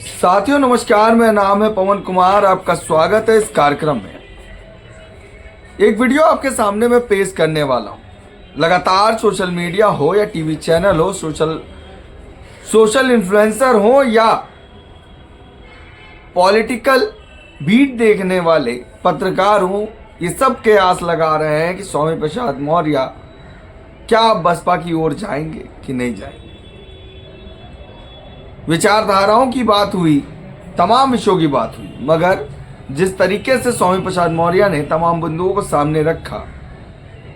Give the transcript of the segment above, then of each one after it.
साथियों नमस्कार, मेरा नाम है पवन कुमार। आपका स्वागत है इस कार्यक्रम में। एक वीडियो आपके सामने मैं पेश करने वाला हूं। लगातार सोशल मीडिया हो या टीवी चैनल हो, सोशल इन्फ्लुएंसर हो या पॉलिटिकल बीट देखने वाले पत्रकार हो, ये सब के आस लगा रहे हैं कि स्वामी प्रसाद मौर्य क्या बसपा की ओर जाएंगे कि नहीं जाएंगे। विचारधाराओं की बात हुई, तमाम विषयों की बात हुई, मगर जिस तरीके से स्वामी प्रसाद मौर्य ने तमाम बिंदुओं को सामने रखा,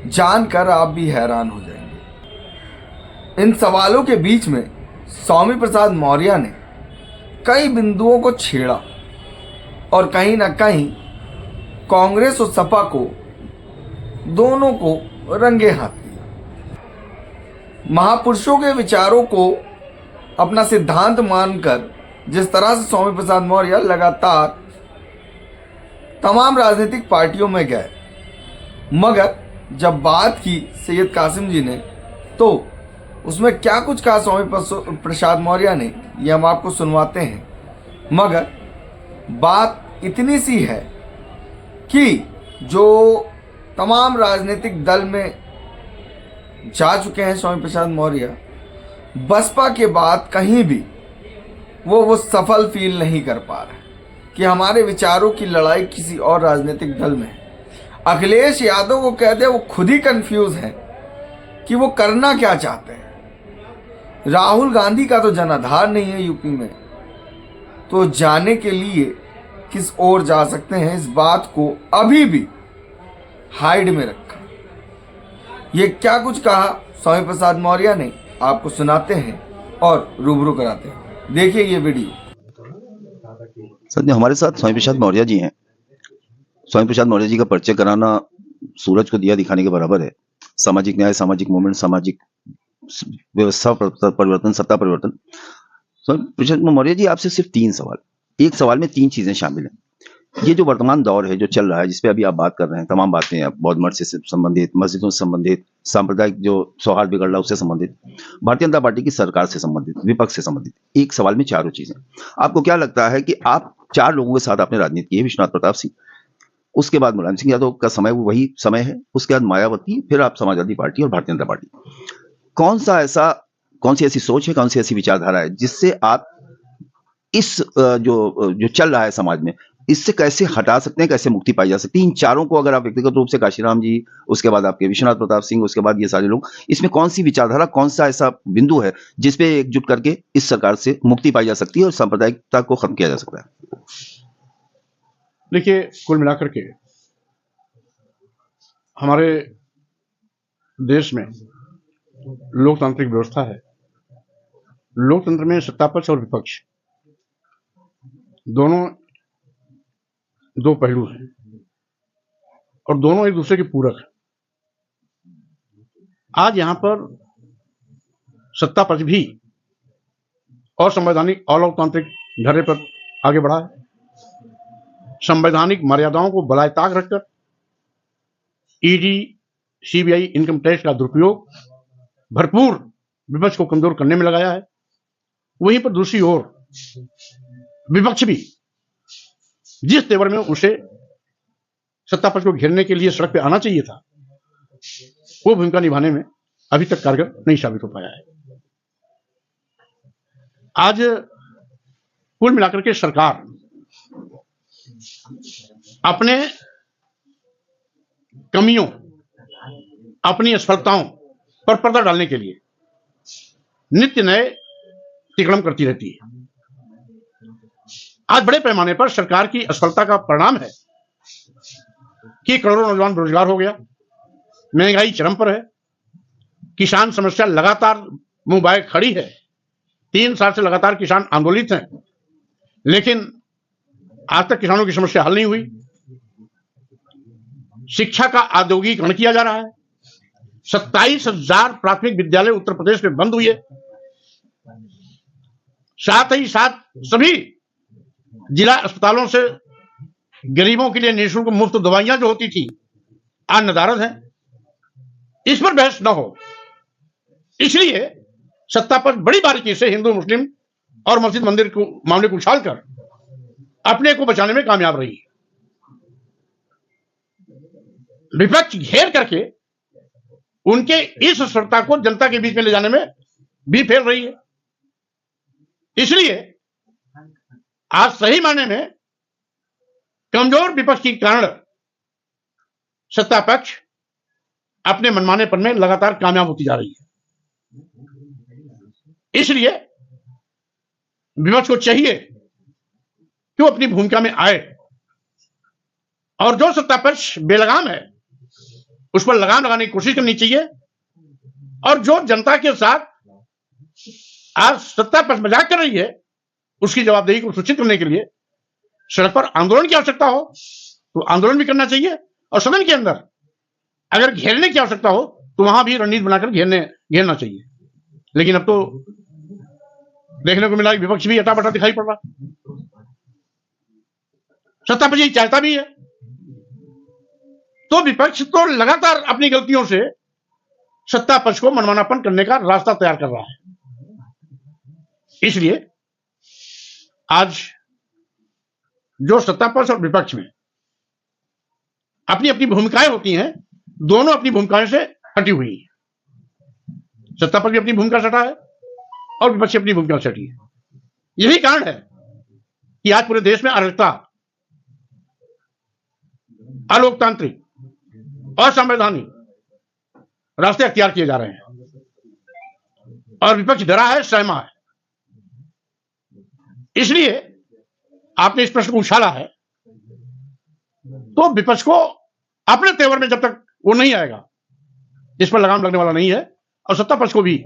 जानकर आप भी हैरान हो जाएंगे। इन सवालों के बीच में स्वामी प्रसाद मौर्य ने कई बिंदुओं को छेड़ा और कहीं ना कहीं कांग्रेस और सपा को, दोनों को रंगे हाथ लिया। महापुरुषों के विचारों को अपना सिद्धांत मानकर जिस तरह से स्वामी प्रसाद मौर्य लगातार तमाम राजनीतिक पार्टियों में गए, मगर जब बात की सैयद कासिम जी ने, तो उसमें क्या कुछ कहा स्वामी प्रसाद मौर्य ने, ये हम आपको सुनवाते हैं। मगर बात इतनी सी है कि जो तमाम राजनीतिक दल में जा चुके हैं स्वामी प्रसाद मौर्य, बसपा के बाद कहीं भी वो सफल फील नहीं कर पा रहे कि हमारे विचारों की लड़ाई किसी और राजनीतिक दल में है। अखिलेश यादव को कहते हैं वो खुद ही कंफ्यूज है कि वो करना क्या चाहते हैं। राहुल गांधी का तो जनाधार नहीं है यूपी में, तो जाने के लिए किस ओर जा सकते हैं, इस बात को अभी भी हाइड में रखा। ये क्या कुछ कहा स्वामी प्रसाद मौर्य ने, आपको सुनाते हैं और रूबरू कराते हैं। देखिए ये वीडियो। सर, हमारे साथ स्वामी प्रसाद मौर्य जी हैं। स्वामी प्रसाद मौर्य जी का परिचय कराना सूरज को दिया दिखाने के बराबर है। सामाजिक न्याय, सामाजिक मूवमेंट, सामाजिक व्यवस्था परिवर्तन, सत्ता परिवर्तन। स्वामी प्रसाद मौर्य जी, आपसे सिर्फ 3 सवाल। एक सवाल में 3 चीजें शामिल हैं। ये जो वर्तमान दौर है, जो चल रहा है, जिसपे अभी आप बात कर रहे हैं, तमाम बातें बौद्ध मठ से संबंधित, मस्जिदों से संबंधित, सांप्रदायिक जो सौहार्द बिगड़ रहा है उससे संबंधित, भारतीय जनता पार्टी की सरकार से संबंधित, विपक्ष से संबंधित, एक सवाल में चारों चीजें। आपको क्या लगता है कि आप 4 लोगों के साथ आपने राजनीति की है? विश्वनाथ प्रताप सिंह, उसके बाद मुलायम सिंह यादव का समय वही समय है, उसके बाद मायावती, फिर आप समाजवादी पार्टी और भारतीय जनता पार्टी। कौन सी ऐसी सोच है, कौन सी ऐसी विचारधारा है जिससे आप इस जो चल रहा है समाज में, इससे कैसे हटा सकते हैं, कैसे मुक्ति पाई जा सकती है? इन चारों को अगर आप व्यक्तिगत रूप से, काशीराम जी, उसके बाद आपके विश्वनाथ प्रताप सिंह, उसके बाद ये सारे लोग, इसमें कौन सी विचारधारा, कौन सा ऐसा बिंदु है जिसपे एकजुट करके इस सरकार से मुक्ति पाई जा सकती है और सांप्रदायिकता को खत्म किया जा सकता है? देखिए, कुल मिलाकर के हमारे देश में लोकतांत्रिक व्यवस्था है। लोकतंत्र में सत्ता पक्ष और विपक्ष दोनों 2 पहलू हैं और दोनों एक दूसरे के पूरक हैं। आज यहां पर सत्ता पक्ष भी असंवैधानिक अलोकतांत्रिक ढर्रे पर आगे बढ़ा है। संवैधानिक मर्यादाओं को बलाए ताक रखकर ईडी, सीबीआई, इनकम टैक्स का दुरुपयोग भरपूर विपक्ष को कमजोर करने में लगाया है। वहीं पर दूसरी ओर विपक्ष भी जिस तेवर में उसे सत्ता पक्ष को घेरने के लिए सड़क पे आना चाहिए था, वो भूमिका निभाने में अभी तक कारगर नहीं साबित हो पाया है। आज कुल मिलाकर के सरकार अपने कमियों, अपनी असफलताओं पर पर्दा डालने के लिए नित्य नए तिकड़म करती रहती है। आज बड़े पैमाने पर सरकार की असफलता का परिणाम है कि करोड़ों नौजवान बेरोजगार हो गया, महंगाई चरम पर है, किसान समस्या लगातार मुंह बाए खड़ी है। 3 साल से लगातार किसान आंदोलित हैं, लेकिन आज तक किसानों की समस्या हल नहीं हुई। शिक्षा का औद्योगिकरण किया जा रहा है। 27,000 प्राथमिक विद्यालय उत्तर प्रदेश में बंद हुए। साथ ही साथ सभी जिला अस्पतालों से गरीबों के लिए निःशुल्क मुफ्त दवाइयां जो होती थी, आज नदारद है। इस पर बहस न हो, इसलिए सत्ता पर बड़ी बारीकी से हिंदू मुस्लिम और मस्जिद मंदिर को मामले को उछालकर अपने को बचाने में कामयाब रही है। विपक्ष घेर करके उनके इस सत्ता को जनता के बीच में ले जाने में भी फेल रही है। इसलिए आज सही मायने में कमजोर विपक्ष के कारण सत्ता पक्ष अपने मनमानेपन में लगातार कामयाब होती जा रही है। इसलिए विपक्ष को चाहिए कि वो अपनी भूमिका में आए और जो सत्ता पक्ष बेलगाम है उस पर लगाम लगाने की कोशिश करनी चाहिए, और जो जनता के साथ आज सत्ता पक्ष मजाक कर रही है उसकी जवाबदेही को सुनिश्चित करने के लिए सड़क पर आंदोलन की आवश्यकता हो तो आंदोलन भी करना चाहिए, और सदन के अंदर अगर घेरने की आवश्यकता हो तो वहां भी रणनीति बनाकर घेरना चाहिए। लेकिन अब तो देखने को मिला कि विपक्ष भी अटापटा दिखाई पड़ रहा, सत्ता पक्ष यही चाहता भी है। तो विपक्ष तो लगातार अपनी गलतियों से सत्ता पक्ष को मनमानापन करने का रास्ता तैयार कर रहा है। इसलिए आज जो सत्ता पक्ष और विपक्ष में अपनी अपनी भूमिकाएं होती हैं, दोनों अपनी भूमिकाएं से हटी हुई है। सत्ता पक्ष भी अपनी भूमिका से हटा है और विपक्ष अपनी भूमिका से हटी है। यही कारण है कि आज पूरे देश में अराजकता, अलोकतांत्रिक, असंवैधानिक रास्ते अख्तियार किए जा रहे हैं और विपक्ष डरा है, सहमा है। इसलिए आपने इस प्रश्न को उछाला है, तो विपक्ष को अपने तेवर में जब तक वो नहीं आएगा, इस पर लगाम लगने वाला नहीं है। और सत्ता पक्ष को भी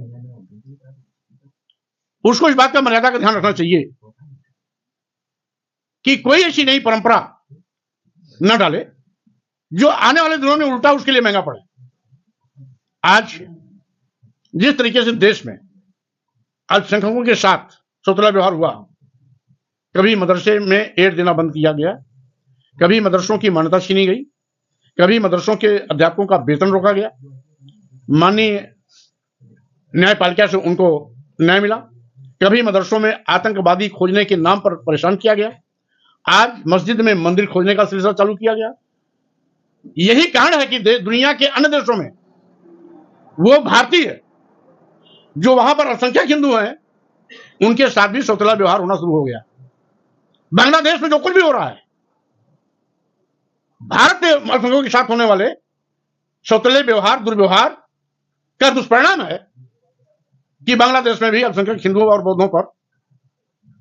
उसको इस बात का मर्यादा का ध्यान रखना चाहिए कि कोई ऐसी नई परंपरा न डाले जो आने वाले दिनों में उल्टा उसके लिए महंगा पड़े। आज जिस तरीके से देश में अल्पसंख्यकों के साथ सौतेला व्यवहार हुआ, कभी मदरसे में एड देना बंद किया गया, कभी मदरसों की मान्यता छीनी गई, कभी मदरसों के अध्यापकों का वेतन रोका गया, माननीय न्यायपालिका से उनको न्याय मिला, कभी मदरसों में आतंकवादी खोजने के नाम पर परेशान किया गया, आज मस्जिद में मंदिर खोजने का सिलसिला चालू किया गया। यही कारण है कि दुनिया के अन्य देशों में वो भारतीय जो वहां पर असंख्यक हिंदू हैं उनके साथ भी सौतेला व्यवहार होना शुरू हो गया। बांग्लादेश में जो कुछ भी हो रहा है, भारतीय अल्पसंख्यकों के साथ होने वाले सौतेले व्यवहार, दुर्व्यवहार का दुष्परिणाम है कि बांग्लादेश में भी अल्पसंख्यक हिंदुओं और बौद्धों पर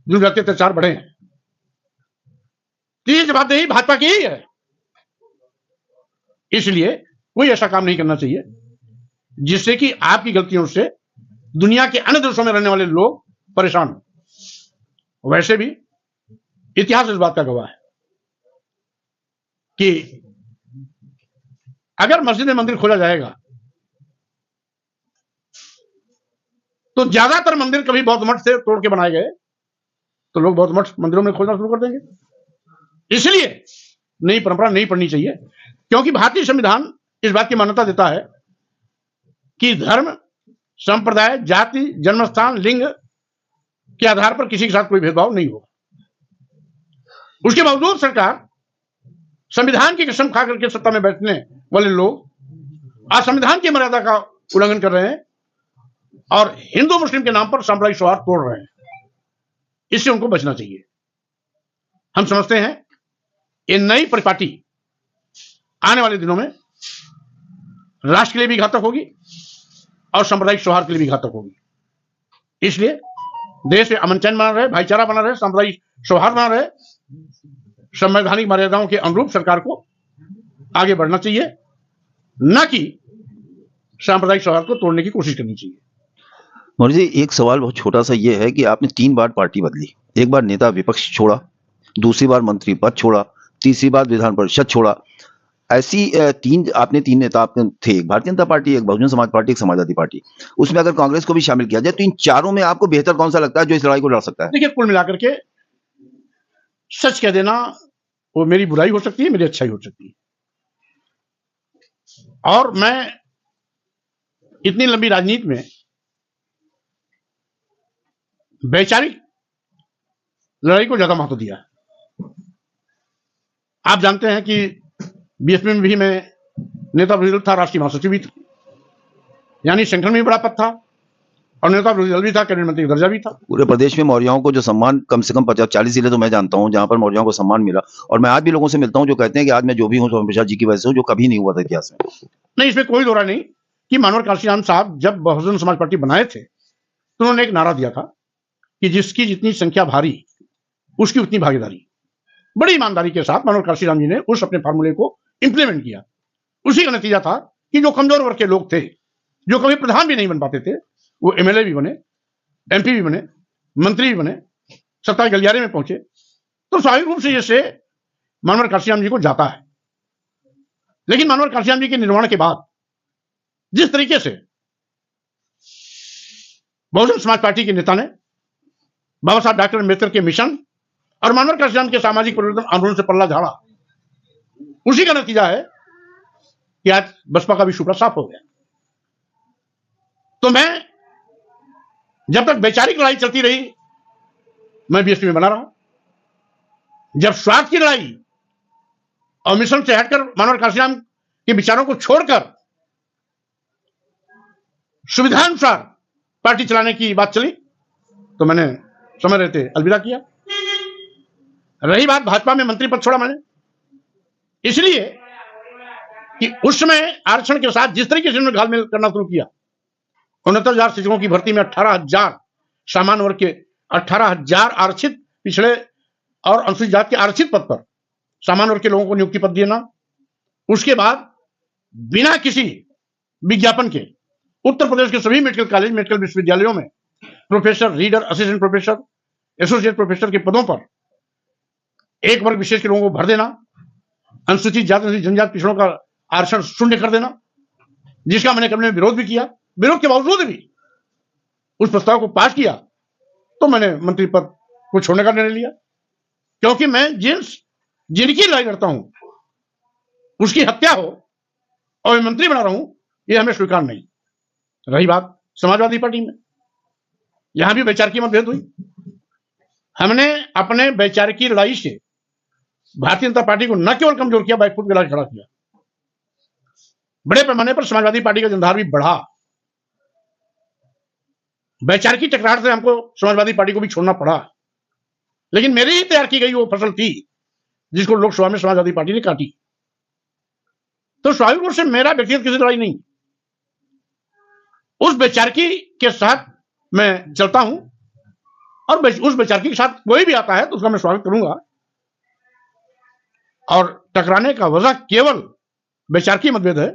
दुर्व्यक्ति अत्याचार बढ़े हैं। तो ये जवाबदेही भाजपा की ही है। इसलिए कोई ऐसा काम नहीं करना चाहिए जिससे कि आपकी गलतियों से दुनिया के अन्य देशों में रहने वाले लोग परेशान हो। वैसे भी इतिहास इस बात का गवाह है कि अगर मस्जिद में मंदिर खोला जाएगा तो ज्यादातर मंदिर कभी बौद्ध मठ से तोड़ के बनाए गए तो लोग बौद्ध मठ मंदिरों में खोजना शुरू कर देंगे। इसलिए नई परंपरा नहीं पढ़नी चाहिए, क्योंकि भारतीय संविधान इस बात की मान्यता देता है कि धर्म, संप्रदाय, जाति, जन्मस्थान, लिंग के आधार पर किसी के साथ कोई भेदभाव नहीं होगा। उसके बावजूद सरकार संविधान की कसम खा करके सत्ता में बैठने वाले लोग आज संविधान की मर्यादा का उल्लंघन कर रहे हैं और हिंदू मुस्लिम के नाम पर सांप्रदायिक सौहार्द तोड़ रहे हैं। इससे उनको बचना चाहिए। हम समझते हैं ये नई परिपाटी आने वाले दिनों में राष्ट्र के लिए भी घातक होगी और सांप्रदायिक सौहार्द के लिए भी घातक होगी। इसलिए देश में अमन चैन बना रहे, भाईचारा बना रहे, सांप्रदायिक सौहार्द बना रहे, संवैधानिक मर्यादाओं के अनुरूप सरकार को आगे बढ़ना चाहिए, न कि सांप्रदायिक सौहार्द को तोड़ने की कोशिश करनी चाहिए। मौर्य जी, एक सवाल बहुत छोटा सा ये है कि आपने 3 बार पार्टी बदली। एक बार नेता विपक्ष छोड़ा, दूसरी बार मंत्री पद छोड़ा, तीसरी बार विधान परिषद छोड़ा। ऐसी 3 नेता आपने थे, एक भारतीय जनता पार्टी, एक बहुजन समाज पार्टी, एक समाजवादी पार्टी। उसमें अगर कांग्रेस को भी शामिल किया जाए तो इन चारों में आपको बेहतर कौन सा लगता है जो इस लड़ाई को लड़ सकता है? देखिए, कुल मिलाकर के सच कह देना वो मेरी बुराई हो सकती है, मेरी अच्छाई हो सकती है। और मैं इतनी लंबी राजनीति में वैचारिक लड़ाई को ज्यादा महत्व दिया है। आप जानते हैं कि बीएसपी में भी मैं नेता विरोधी दल था, राष्ट्रीय महासचिव भी था, यानी संगठन में भी बड़ा पद था और नेता विरोधी दल भी था, कैबिनेट मंत्री का दर्जा भी था। पूरे प्रदेश में मौर्यों को जो सम्मान कम से कम 50-40 जिले तो मैं जानता हूं जहां पर मौर्यों को सम्मान मिला, और मैं आज भी लोगों से मिलता हूं जो कहते हैं कि आज मैं जो भी हूं स्वामी प्रसाद जी की वजह से हूं, जो कभी नहीं हुआ था इतिहास में। नहीं, इसमें कोई दो राय नहीं कि मानवर काशीराम साहब जब बहुजन समाज पार्टी बनाए थे तो उन्होंने एक नारा दिया था कि जिसकी जितनी संख्या भारी उसकी उतनी भागीदारी। बड़ी ईमानदारी के साथ मानवर काशीराम जी ने उस अपने फार्मूले को इंप्लीमेंट किया। उसी का नतीजा था कि जो कमजोर वर्ग के लोग थे, जो कभी प्रधान भी नहीं बन पाते थे, वो एमएलए भी बने, एमपी भी बने, मंत्री भी बने, सत्ता के गलियारे में पहुंचे। तो स्वाभाविक रूप से जैसे मानवर काशीराम जी को जाता है, लेकिन मानवर काशीराम जी के निर्माण के बाद जिस तरीके से बहुजन समाज पार्टी के नेता ने बाबा साहब डॉक्टर अम्बेडकर के मिशन और मानवर काशीराम के सामाजिक परिवर्तन आंदोलन से पल्ला झाड़ा, उसी का नतीजा है कि आज बसपा का भी शुक्र साफ हो गया। तो मैं जब तक वैचारिक लड़ाई चलती रही मैं बीएसपी में बना रहा। जब स्वार्थ की लड़ाई और मिशन से हटकर मानवर काशीराम के विचारों को छोड़कर सुविधानुसार पार्टी चलाने की बात चली तो मैंने समय रहते अलविदा किया। रही बात भाजपा में मंत्री पद छोड़ा मैंने इसलिए कि उस समय आरक्षण के साथ जिस तरीके से उन्होंने घालमेल करना शुरू किया, 69,000 शिक्षकों की भर्ती में 18,000 सामान्य वर्ग के 18,000 आरक्षित पिछड़े और अनुसूचित जाति के आरक्षित पद पर सामान्य वर्ग के लोगों को नियुक्ति पद देना, उसके बाद बिना किसी विज्ञापन के उत्तर प्रदेश के सभी मेडिकल कॉलेज, मेडिकल विश्वविद्यालयों में professor, reader, assistant professor, associate professor के पदों पर एक वर्ग विशेष के लोगों को भर देना, अनुसूचित जाति, अनुसूचित जनजाति, पिछड़ों का आरक्षण शून्य कर देना, जिसका मैंने कैबिनेट में विरोध भी किया। विरोध के बावजूद भी उस प्रस्ताव को पास किया तो मैंने मंत्री पद को छोड़ने का निर्णय लिया, क्योंकि मैं जिनकी लड़ाई लड़ता हूं उसकी हत्या हो और मैं मंत्री बना रहा हूं, यह हमें स्वीकार नहीं। रही बात समाजवादी पार्टी में, यहां भी वैचारिकी मतभेद हुई। हमने अपने वैचारिकी लड़ाई से भारतीय जनता पार्टी को न केवल कमजोर किया, बैकफुट पे खड़ा किया। बड़े पैमाने पर समाजवादी पार्टी का जनाधार भी बढ़ा। वैचारिकी टकरार से हमको समाजवादी पार्टी को भी छोड़ना पड़ा, लेकिन मेरी ही तैयार की गई वो फसल थी जिसको लोकसभा में समाजवादी पार्टी ने काटी। तो स्वाभाविक रूप से मेरा व्यक्तिगत किसी लड़ाई नहीं, उस वैचारिकी के साथ मैं चलता हूं और उस वैचारिकी के साथ कोई भी आता है तो उसका मैं स्वागत करूंगा। और टकराने का वजह केवल वैचारिकी मतभेद है,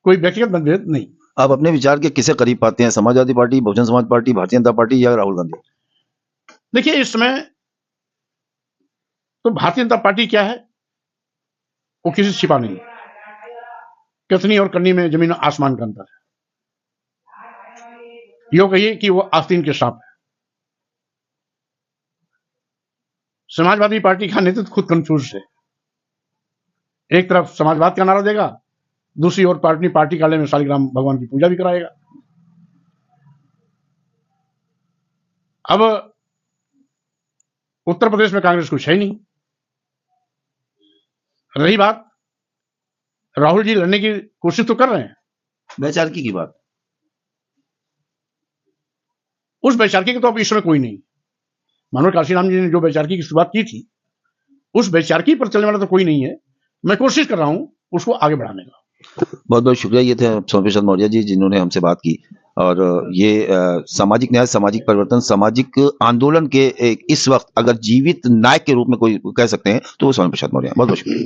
कोई व्यक्तिगत मतभेद नहीं। आप अपने विचार के किसे करीब पाते हैं, Samajwadi party, Bahujan Samaj party, Bharatiya Janata party या राहुल गांधी? देखिए, इस समय तो भारतीय जनता पार्टी क्या है वो किसी से छिपा नहीं। कथनी और करनी में जमीन आसमान का अंतर है। यो कहिए कि वो आस्तीन के सांप है। समाजवादी पार्टी का नेतृत्व खुद कंफ्यूज है। एक तरफ समाजवाद का नारा देगा, दूसरी ओर पार्टी कार्यालय में शालिग्राम भगवान की पूजा भी कराएगा। अब उत्तर प्रदेश में कांग्रेस कुछ है नहीं। रही बात राहुल जी लड़ने की कोशिश तो कर रहे हैं, वैचारिकी की बात, उस वैचारिकी के तो अब इस समय कोई नहीं। मानवर काशीराम जी ने जो वैचारिकी की शुरुआत की थी, उस वैचारिकी पर चलने वाला तो कोई नहीं है। मैं कोशिश कर रहा हूं उसको आगे बढ़ाने का। बहुत बहुत शुक्रिया। ये थे स्वामी प्रसाद मौर्य जी जिन्होंने हमसे बात की, और ये सामाजिक न्याय, सामाजिक परिवर्तन, सामाजिक आंदोलन के इस वक्त अगर जीवित नायक के रूप में कोई कह सकते हैं तो वो स्वामी प्रसाद मौर्य हैं। बहुत बहुत शुक्रिया।